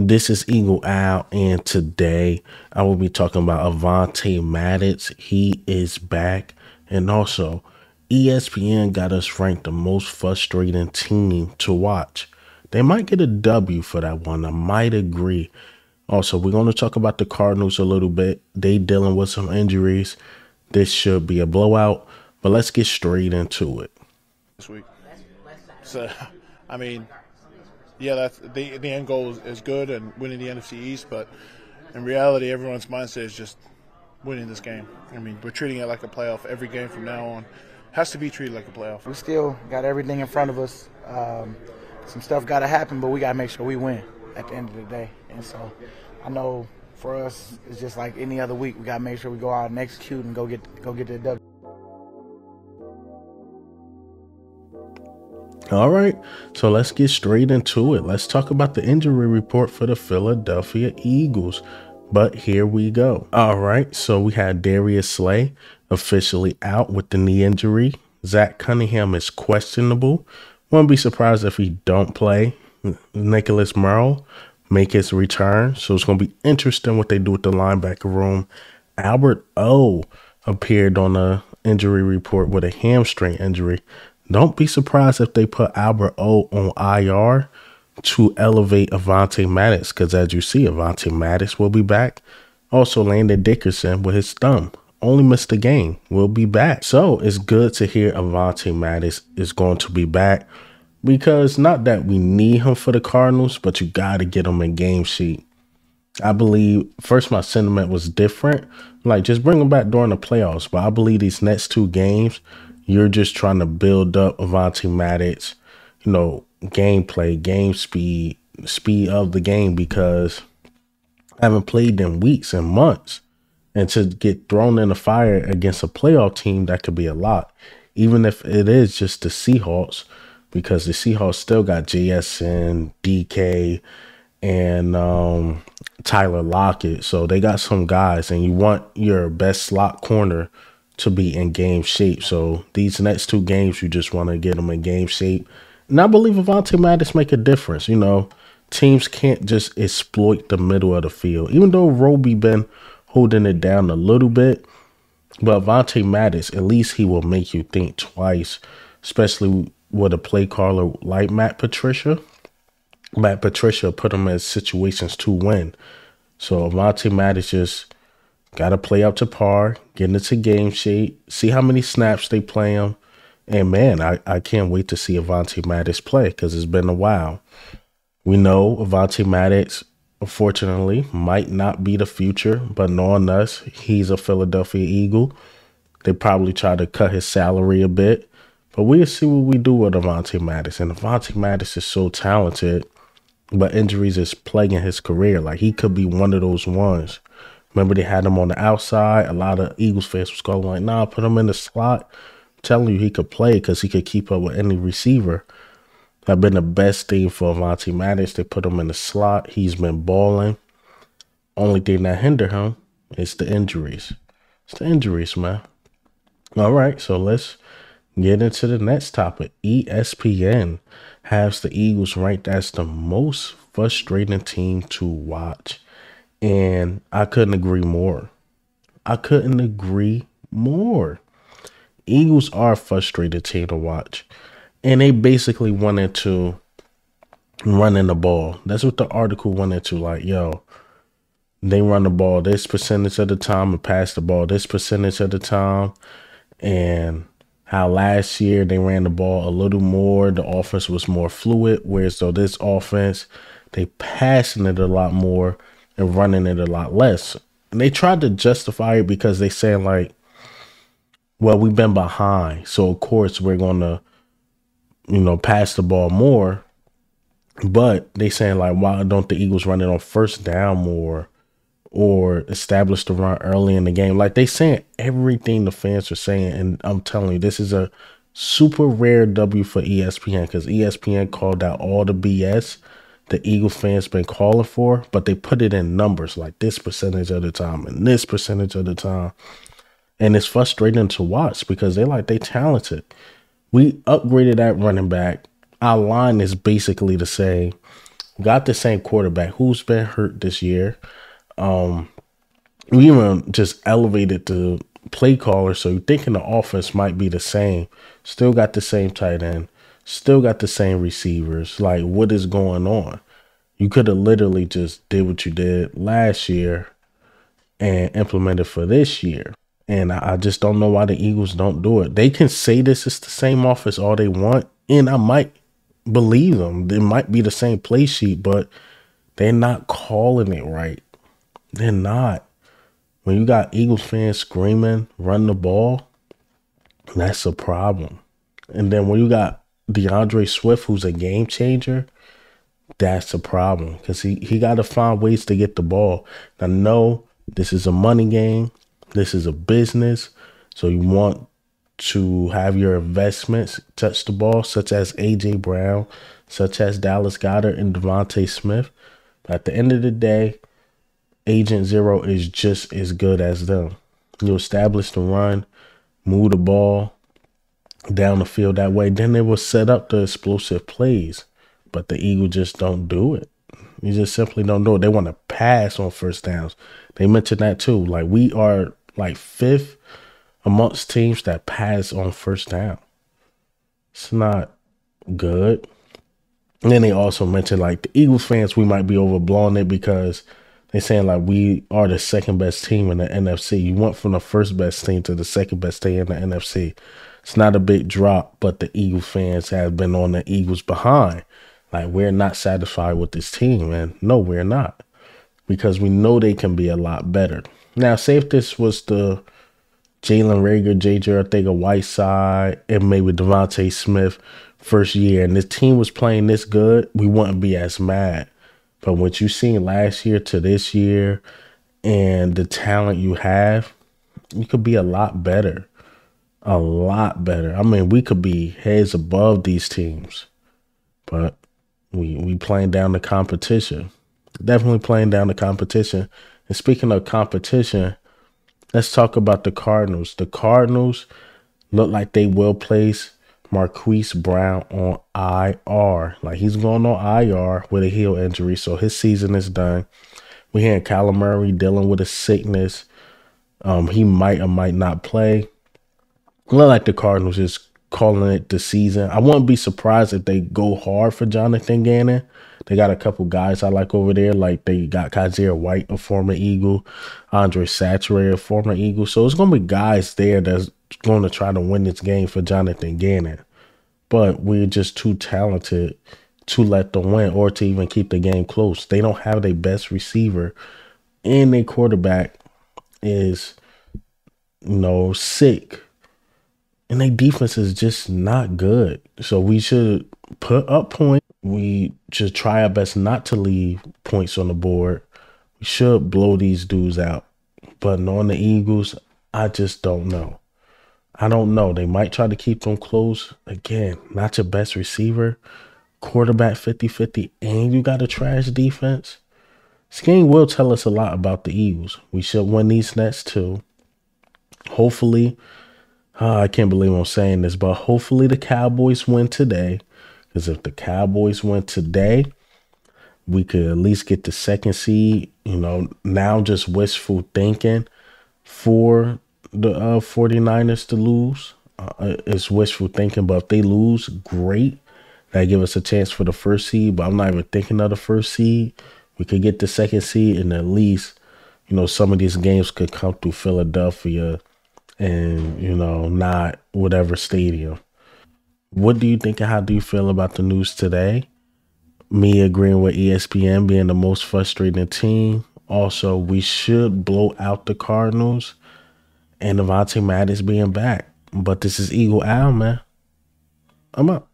This is Eagle Owl, and today I will be talking about Avonte Maddox. He is back, and also ESPN got us ranked the most frustrating team to watch. They might get a W for that one. I might agree. Also, we're going to talk about the Cardinals a little bit. They dealing with some injuries. This should be a blowout, but let's get straight into it. This week. So, I mean, yeah, that's the end goal is good and winning the NFC East, but in reality, everyone's mindset is just winning this game. I mean, we're treating it like a playoff. Every game from now on has to be treated like a playoff. We still got everything in front of us. Some stuff got to happen, but we got to make sure we win at the end of the day. And so I know for us, it's just like any other week. We got to make sure we go out and execute and go get the W. All right, so let's get straight into it. Let's talk about the injury report for the Philadelphia Eagles. But here we go. All right, so we had Darius Slay officially out with the knee injury. Zach Cunningham is questionable. Won't be surprised if he don't play. Nicholas Merrill make his return. So it's going to be interesting what they do with the linebacker room. Albert O appeared on the injury report with a hamstring injury. Don't be surprised if they put Albert O on IR to elevate Avonte Maddox, because as you see, Avonte Maddox will be back. Also, Landon Dickerson with his thumb only missed a game will be back. So it's good to hear Avonte Maddox is going to be back, because not that we need him for the Cardinals, but you got to get him in game sheet. I believe first my sentiment was different, like just bring him back during the playoffs. But I believe these next two games, you're just trying to build up Avonte Maddox, gameplay, game speed of the game, because I haven't played in weeks and months. And to get thrown in the fire against a playoff team, that could be a lot. Even if it is just the Seahawks, because the Seahawks still got JSN, DK, and Tyler Lockett. So they got some guys, and you want your best slot corner to be in game shape. So these next two games, you just want to get them in game shape. And I believe Avonte Maddox make a difference. Teams can't just exploit the middle of the field, even though Roby been holding it down a little bit. But Avonte Maddox, at least he will make you think twice, especially with a play caller like Matt Patricia. Matt Patricia put him in situations to win. So Avonte Maddox just got to play up to par, get into game shape, see how many snaps they play him. And, man, I can't wait to see Avonte Maddox play, because it's been a while. We know Avonte Maddox, unfortunately, might not be the future, but knowing us, he's a Philadelphia Eagle. They probably try to cut his salary a bit. But we'll see what we do with Avonte Maddox. And Avonte Maddox is so talented, but injuries is plaguing his career. Like, he could be one of those ones. Remember, they had him on the outside. A lot of Eagles fans was calling like, nah, put him in the slot. I'm telling you, he could play because he could keep up with any receiver. That's been the best thing for Avonte Maddox. They put him in the slot. He's been balling. Only thing that hinder him is the injuries. It's the injuries, man. All right, so let's get into the next topic. ESPN has the Eagles ranked as the most frustrating team to watch. And I couldn't agree more. Eagles are a frustrated team to watch. And they basically went into running the ball. That's what the article went into. Like, they run the ball this percentage of the time and pass the ball this percentage of the time. And how last year they ran the ball a little more. The offense was more fluid. Whereas though this offense, they passing it a lot more and running it a lot less. And they tried to justify it because they saying like, well, we've been behind. So, of course, we're going to, pass the ball more. But they saying like, why don't the Eagles run it on first down more or establish the run early in the game? Like, they saying everything the fans are saying. And I'm telling you, this is a super rare W for ESPN, because ESPN called out all the BS the Eagles fans been calling for, but they put it in numbers like this percentage of the time and this percentage of the time. And it's frustrating to watch because they talented. We upgraded that running back. Our line is basically the same. got the same quarterback who's been hurt this year. We even just elevated the play caller, so you're thinking the offense might be the same. Still got the same tight end, still got the same receivers. Like, what is going on? You could have literally just did what you did last year and implemented for this year. And I just don't know why the Eagles don't do it. They can say this is the same offense all they want, and I might believe them. It might be the same play sheet, but they're not calling it right. They're not. When you got Eagles fans screaming, run the ball, that's a problem. And then when you got DeAndre Swift, who's a game changer, that's a problem because he got to find ways to get the ball. Now, no, this is a money game. This is a business. So you want to have your investments touch the ball, such as A.J. Brown, such as Dallas Goedert and Devontae Smith. But at the end of the day, Agent Zero is just as good as them. You establish the run, move the ball down the field that way. Then they will set up the explosive plays. But the Eagles just don't do it. You just simply don't do it. They want to pass on first downs. They mentioned that too. Like, we are like fifth amongst teams that pass on first down. It's not good. And then they also mentioned like the Eagles fans, we might be overblowing it because they're saying like we are the second best team in the NFC. You went from the first best team to the second best team in the NFC. It's not a big drop, but the Eagles fans have been on the Eagles behind. Like, we're not satisfied with this team, man. No, we're not. Because we know they can be a lot better. Now, say if this was the Jalen Reagor, J.J. Arcega-Whiteside, and maybe Devontae Smith first year, and this team was playing this good, we wouldn't be as mad. But what you seen last year to this year and the talent you have, you could be a lot better. A lot better. I mean, we could be heads above these teams. But we playing down the competition. Definitely playing down the competition. And speaking of competition, let's talk about the Cardinals. The Cardinals look like they will place Marquise Brown on IR. Like, he's going on IR with a heel injury, so his season is done. We had Kyler Murray dealing with a sickness. He might or might not play. Look like the Cardinals is calling it the season. I wouldn't be surprised if they go hard for Jonathan Gannon. They got a couple guys I like over there. Like, they got Kaiser White, a former Eagle, Andre Saturator, a former Eagle. So it's going to be guys there that's going to try to win this game for Jonathan Gannon. But we're just too talented to let them win or to even keep the game close. They don't have their best receiver, and their quarterback is, sick. And their defense is just not good. So we should put up points. We should try our best not to leave points on the board. We should blow these dudes out. But knowing the Eagles, I just don't know. I don't know. They might try to keep them close. Again, not your best receiver. Quarterback 50-50, and you got a trash defense. This game will tell us a lot about the Eagles. We should win these next two. Hopefully, I can't believe I'm saying this, but hopefully the Cowboys win today. Because if the Cowboys win today, we could at least get the second seed. Now just wishful thinking for the 49ers to lose. It's wishful thinking, but if they lose, great. That give us a chance for the first seed, but I'm not even thinking of the first seed. We could get the second seed, and at least, some of these games could come through Philadelphia and, not whatever stadium. What do you think, and how do you feel about the news today? Me agreeing with ESPN being the most frustrating team. Also, we should blow out the Cardinals and Avonte Maddox being back. But this is Eagle Owl, man. I'm up.